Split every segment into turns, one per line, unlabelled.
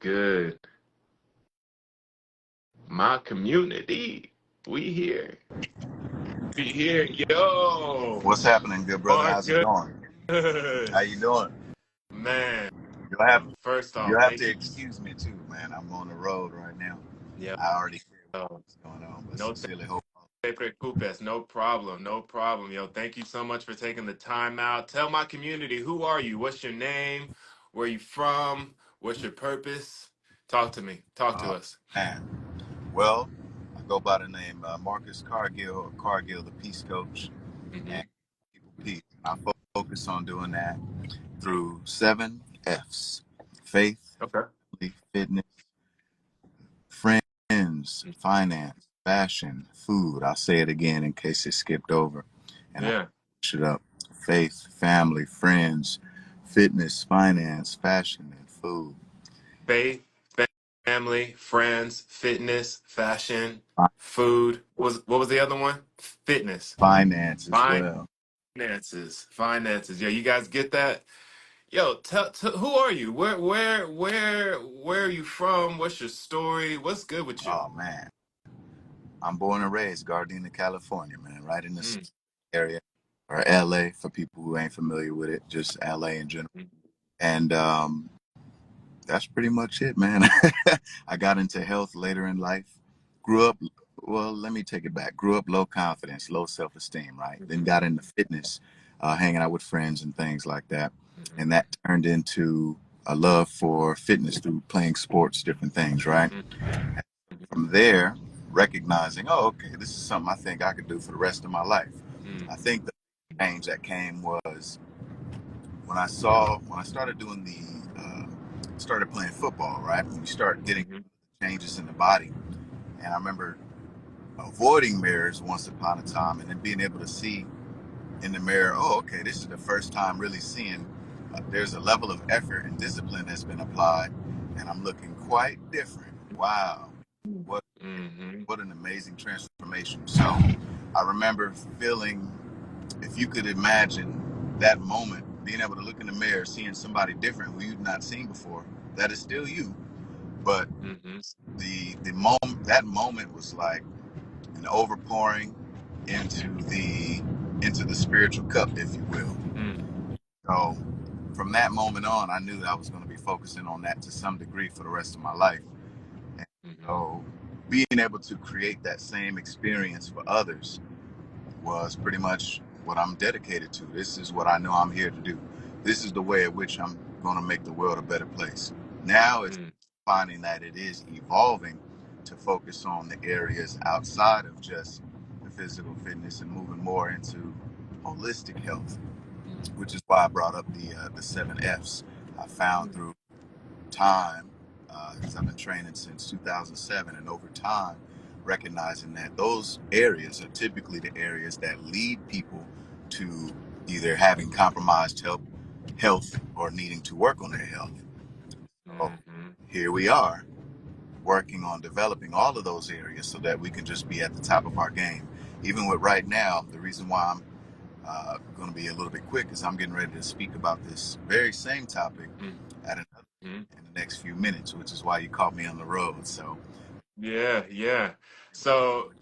good? My community. We here. We here. Yo.
What's happening, good brother?
Are
How's it going?
good.
How you doing?
Man,
You'll have
first off,
you'll have
thank
to
you.
excuse me too, man. I'm on the road right now.
Yeah.
I already hear
So,
what's going on, but
no te
sincerely hope.
preocupes. No problem. No problem. Yo, thank you so much for taking the time out. Tell my community, who are you? What's your name? Where you from? What's your purpose? Talk to me. Talk to
Oh
us.
man. Well, I go by the name Marcus Cargill, or Cargill, the Peace Coach, and
Hmm.
people peace. I focus on doing that through 7 F's: faith,
Okay.
fitness, friends, finance, fashion, food. I'll say it again in case it skipped over. And I
Yeah.
push it up. Faith, family, friends, fitness, finance, fashion, and food.
Faith, family, friends, fitness, fashion, food. What was the other one? Fitness,
Finance as well.
finances, finances. Yeah, you guys get that? Yo, who are you? Where are you from? What's your story? What's good with you?
Oh man. I'm born and raised Gardena, California, man, right in the
Mm,
area. Or LA for people who ain't familiar with it, just LA in general.
mm,
And that's pretty much it, man. I got into health later in life. Grew up, well, let me take it back. Grew up low confidence, low self esteem, right? Then
mhm,
got into fitness, hanging out with friends and things like that.
mhm,
And that turned into a love for fitness through playing sports, different things, right?
mhm, mhm,
From there, recognizing, oh, okay, this is something I think I could do for the rest of my life.
mm,
I think the change that came was when I started doing started playing football, right? When you start getting
mhm,
changes in the body. And I remember avoiding mirrors once upon a time and then being able to see in the mirror, oh, okay, this is the first time really seeing there's a level of effort and discipline that's been applied, and I'm looking quite different. Wow. What,
mhm,
what an amazing transformation. So I remember feeling, if you could imagine that moment, being able to look in the mirror, seeing somebody different who you've not seen before, that is still you. But
mhm,
the moment that moment was like an overpouring into the spiritual cup, if you will.
mm,
So from that moment on, I knew that I was going to be focusing on that to some degree for the rest of my life. And
mhm,
so being able to create that same experience for others was pretty much what I'm dedicated to. This is what I know I'm here to do. This is the way in which I'm going to make the world a better place. Now it's
mm,
finding that it is evolving to focus on the areas outside of just the physical fitness and moving more into holistic health,
mm,
which is why I brought up the 7 F's. I found
mm,
through time, because I've been training since 2007, and over time, recognizing that those areas are typically the areas that lead people to either having compromised health or needing to work on their health. So
mhm,
here we are working on developing all of those areas so that we can just be at the top of our game. Even with right now, the reason why I'm going to be a little bit quick is I'm getting ready to speak about this very same topic
mm,
at another
mhm.
in the next few minutes, which is why you caught me on the road. So,
Yeah, yeah. So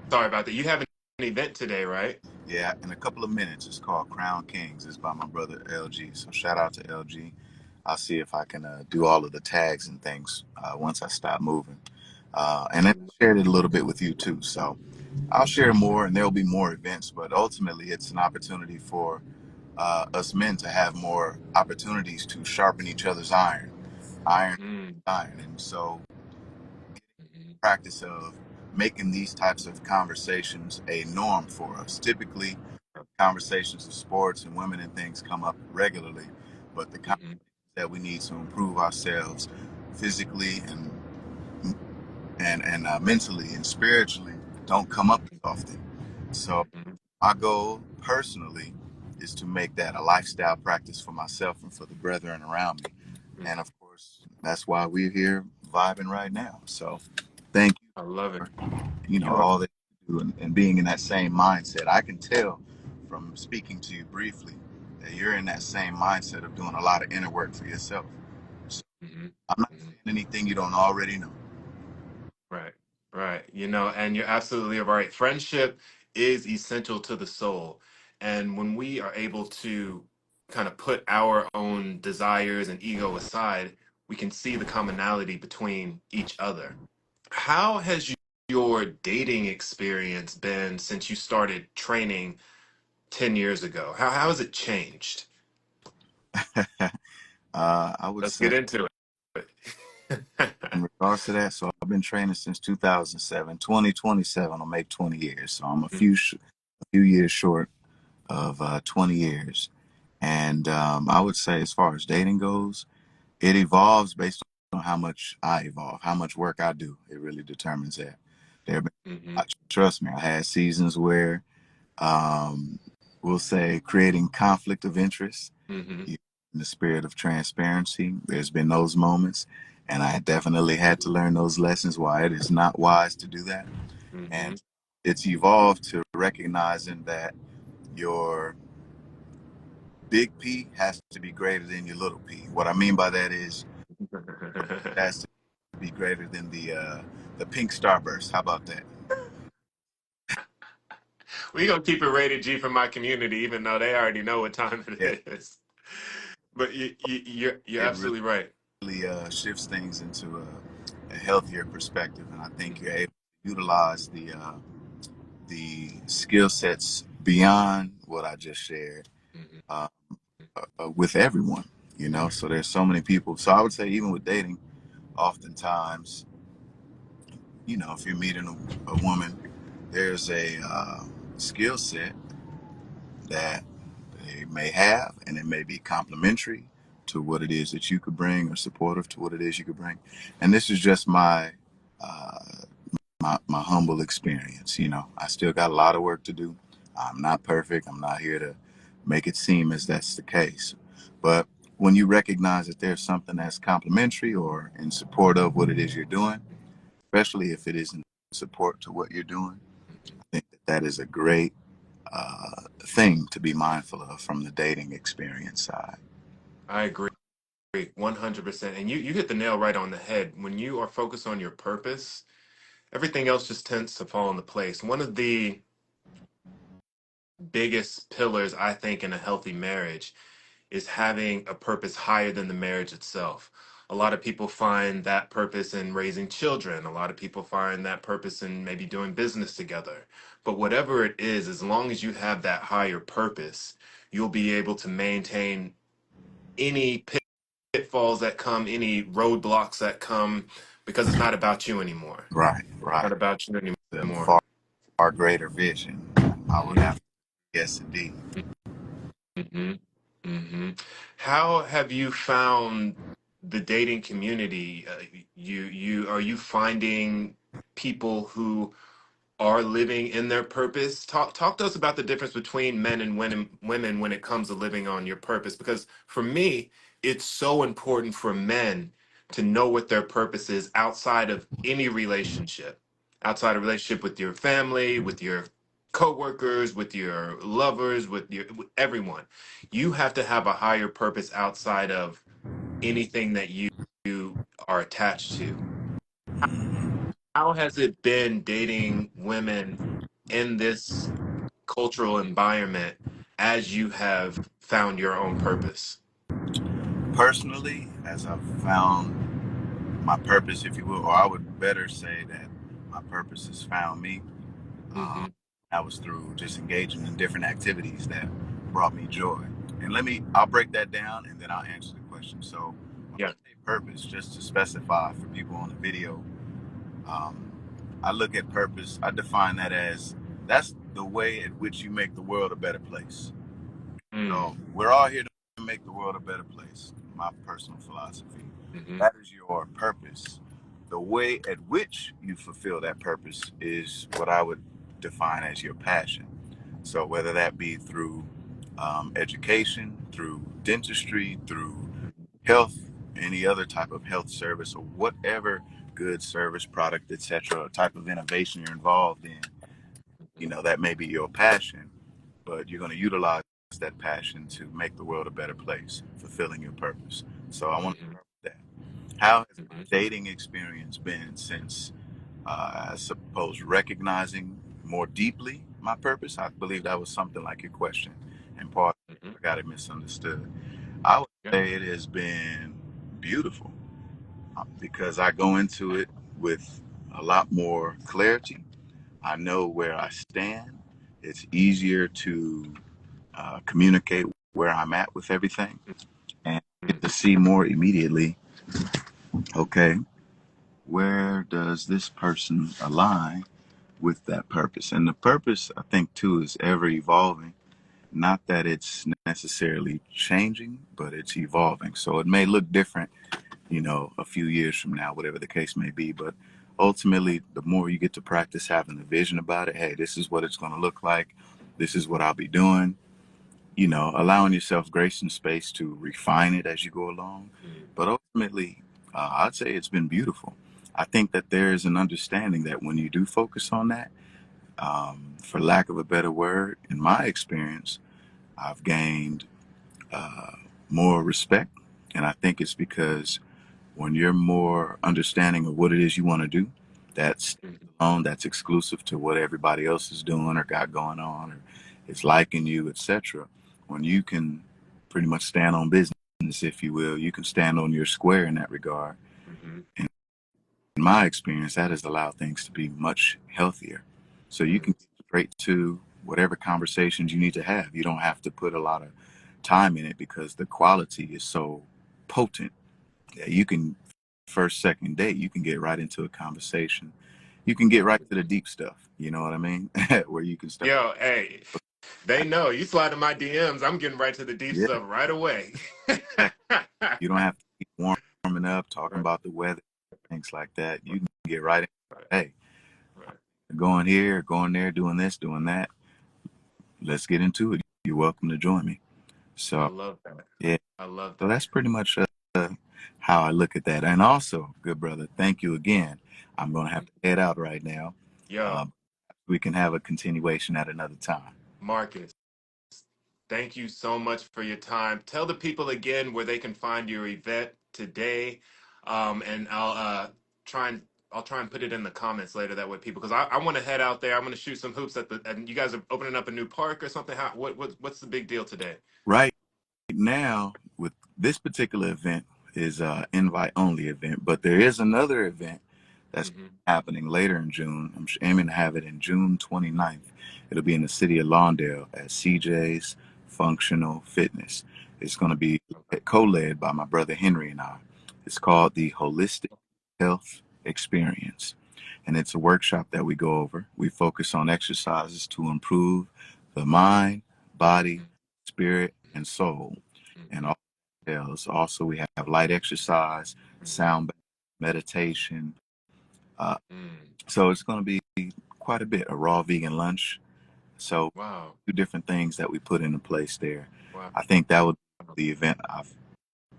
sorry about that. You have an event today, right?
yeah, in a couple of minutes, it's called Crown Kings. It's by my brother LG. So, shout out to LG. I'll see if I can do all of the tags and things once I stop moving. And then I shared it a little bit with you too. So, I'll share more and there'll be more events, but ultimately, it's an opportunity for us men to have more opportunities to sharpen each other's iron,
Mm,
iron. And so,
mhm,
practice of making these types of conversations a norm for us. Typically, conversations of sports and women and things come up regularly, but the conversations
mhm,
that we need to improve ourselves physically and mentally and spiritually don't come up as often. So
mhm,
my goal personally is to make that a lifestyle practice for myself and for the brethren around me.
mhm.
And of course, that's why we're here vibing right now. So thank you
I love it.
for,
You are.
all that you do and being in that same mindset. I can tell from speaking to you briefly that you're in that same mindset of doing a lot of inner work for yourself. So
Hmm.
anything you don't already know.
Right, right. And you're absolutely right. Friendship is essential to the soul. And when we are able to kind of put our own desires and ego aside, we can see the commonality between each other. How has your dating experience been since you started training 10 years ago? How has it changed?
I would
Let's
say
get into it.
in regards to that, so I've been training since 2007. 2027 will make 20 years. So I'm a few years short of 20 years. And I would say, as far as dating goes, it evolves based on how much I evolve, how much work I do. It really determines that. There, have been-
Hmm.
trust me, I had seasons where, um, we'll say, creating conflict of interest
Hmm.
in the spirit of transparency. There's been those moments, and I definitely had to learn those lessons why it is not wise to do that.
Hmm.
And it's evolved to recognizing that your big P has to be greater than your little p. What I mean by that is it has to be greater than the pink starburst. How about that?
We gonna keep it rated G for my community, even though they already know what time
Yeah,
it is. But you're
it
absolutely right.
really shifts things into a healthier perspective, and I think you're
Hmm.
able to utilize the skill sets beyond what I just shared
Hmm.
uh, with everyone. So there's so many people. So I would say even with dating, oftentimes, if you're meeting a woman, there's a skill set that they may have, and it may be complementary to what it is that you could bring, or supportive to what it is you could bring. And this is just uh, my humble experience. I still got a lot of work to do. I'm not perfect. I'm not here to make it seem as that's the case. But when you recognize that there's something that's complementary or in support of what it is you're doing, especially if it is in support to what you're doing,
Hmm.
I think that is a great thing to be mindful of from the dating experience side.
I agree 100%. And you hit the nail right on the head. When you are focused on your purpose, everything else just tends to fall into place. One of the biggest pillars, I think, in a healthy marriage is having a purpose higher than the marriage itself. A lot of people find that purpose in raising children. A lot of people find that purpose in maybe doing business together. But whatever it is, as long as you have that higher purpose, you'll be able to maintain any pitfalls that come, any roadblocks that come, because it's not about you anymore.
Right,
Not
right.
about you
The
anymore.
far greater vision. I would
Hmm.
have to, yes, indeed.
Hmm. Hmm. How have you found the dating community? You are you finding people who are living in their purpose? Talk to us about the difference between men and women when it comes to living on your purpose. Because for me, it's so important for men to know what their purpose is outside of any relationship, outside of relationship with your family, with your coworkers, with your lovers, with everyone. You have to have a higher purpose outside of anything that you are attached to. How has it been dating women in this cultural environment as you have found your own purpose?
Personally, as I've found my purpose, if you will, or I would better say that my purpose has found me, um,
Hmm.
that was through just engaging in different activities that brought me joy. And I'll break that down and then I'll answer the question. So, when I
Yeah.
say purpose, just to specify for people on the video, um, I look at purpose, I define that as that's the way in which you make the world a better place.
Mm.
So we're all here to make the world a better place. My personal philosophy.
Hmm.
That is your purpose. The way at which you fulfill that purpose is what I would define as your passion. So whether that be through education, through dentistry, through health, any other type of health service, or whatever good service, product, etc., type of innovation you're involved in, that may be your passion, but you're going to utilize that passion to make the world a better place, fulfilling your purpose. So I want to
Hmm.
start with that. How has my
Hmm.
dating experience been since, I suppose, recognizing more deeply my purpose? I believe that was something like your question, and part
Hmm.
I got it misunderstood. I would
Yeah.
say it has been beautiful because I go into it with a lot more clarity. I know where I stand. It's easier to communicate where I'm at with everything and get to
Hmm.
see more immediately. Okay, where does this person align with that purpose? And the purpose, I think, too, is ever evolving. Not that it's necessarily changing, but it's evolving. So it may look different, a few years from now, whatever the case may be. But ultimately, the more you get to practice having the vision about it, hey, this is what it's going to look like. This is what I'll be doing. Allowing yourself grace and space to refine it as you go along. But ultimately, I'd say it's been beautiful. I think that there is an understanding that when you do focus on that, for lack of a better word, in my experience, I've gained uh, more respect. And I think it's because when you're more understanding of what it is you want to do, that's
Hmm.
alone, that's exclusive to what everybody else is doing or got going on or is liking you, etc. When you can pretty much stand on business, if you will, you can stand on your square in that regard.
Hmm.
And in my experience, that has allowed things to be much healthier. So you can
Hmm.
get straight to whatever conversations you need to have. You don't have to put a lot of time in it because the quality is so potent. Yeah, you can first, second date, you can get right into a conversation. You can get right to the deep stuff. You know what I mean? Where you can start.
Yo, hey, they know you slide in my DMs. I'm getting right to the deep
Yeah,
stuff right away.
exactly. You don't have to keep warming up, talking
Right,
about the weather, things like that.
right,
You can get right in.
right,
Hey,
right.
going here, going there, doing this, doing that. Let's get into it. You're welcome to join me.
I
So,
love that.
yeah,
I love
so
that.
that's pretty much how I look at that. And also, good brother, thank you again. I'm going to have
Mhm.
to head out right now.
Yo,
Uh, we can have a continuation at another time.
Marcus, thank you so much for your time. Tell the people again where they can find your event today, and try and I'll try and put it in the comments later. That way, people, because I want to head out there. I'm going to shoot some hoops and you guys are opening up a new park or something. What's the big deal today?
Right now, with this particular event, is invite only event, but there is another event that's
Hmm.
happening later in June. I'm aiming to have it in June 29th. It'll be in the city of Lawndale at CJ's Functional Fitness. It's going to be
Okay.
co-led by my brother Henry and I. It's called the Holistic Health Experience. And it's a workshop that we go over. We focus on exercises to improve the mind, body, spirit, and soul. And
Hmm.
all details. Also, we have light exercise,
Hmm.
sound meditation. Uh,
Mm.
so it's going to be quite a bit. A raw vegan lunch. So
Wow.
two different things that we put into place there.
Wow.
I think that would be the event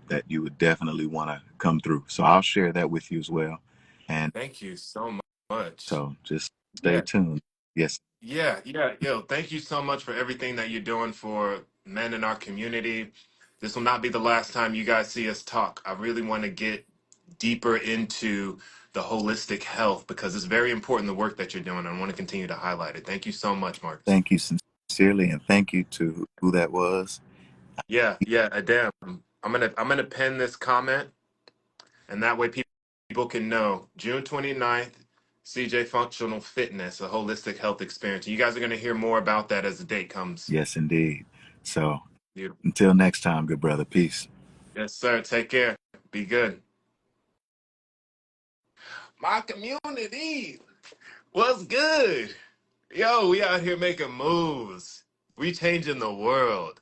that you would definitely want to come through. So I'll share that with you as well. And
Thank you so much.
so just stay
Yeah.
tuned. Yes,
Yeah, yeah, yo, thank you so much for everything that you're doing for men in our community. This will not be the last time you guys see us talk. I really want to get deeper into the holistic health because it's very important the work that you're doing. I want to continue to highlight it. Thank you so much, Marcus.
thank you sincerely, and thank you to who that was.
Yeah, yeah, Adam. I'm gonna pin this comment and that way people can know June 29th, CJ Functional Fitness, a holistic health experience. You guys are gonna hear more about that as the date comes.
Yes, indeed. So
Beautiful.
until next time, good brother. Peace.
Yes, sir. Take care. Be good. My community, what's good? Yo, we out here making moves. We changing the world.